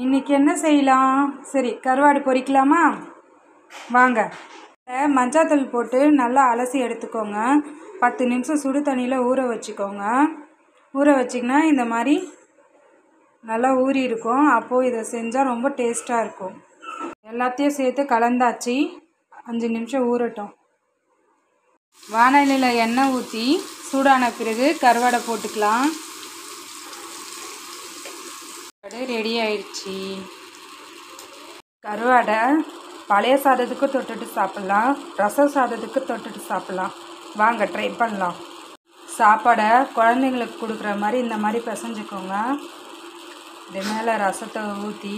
இன்றைக்கி என்ன செய்யலாம்? சரி, கருவாடு பொரிக்கலாமா? வாங்க. மஞ்சாத்தூள் போட்டு நல்லா அலசி எடுத்துக்கோங்க. 10 நிமிஷம் சுடு தண்ணியில் ஊற வச்சுக்கோங்க. ஊற வச்சிங்கன்னா இந்த மாதிரி நல்லா ஊறி இருக்கும். அப்போது இதை செஞ்சால் ரொம்ப டேஸ்ட்டாக இருக்கும். எல்லாத்தையும் சேர்த்து கலந்தாச்சு. 5 நிமிஷம் ஊறட்டும். வானலியில் எண்ணெய் ஊற்றி சூடான பிறகு கருவாடை போட்டுக்கலாம். ரெடி ஆயிடுச்சு. கருவாடை பழைய சாதத்துக்கு தொட்டுட்டு சாப்பிட்லாம், ரசம் சாதத்துக்கு தொட்டுட்டு சாப்பிட்லாம். வாங்க ட்ரை பண்ணலாம். சாப்பாடை குழந்தைங்களுக்கு கொடுக்குற மாதிரி இந்த மாதிரி பிசைஞ்சுக்கோங்க. இது மேலே ரசத்தை ஊற்றி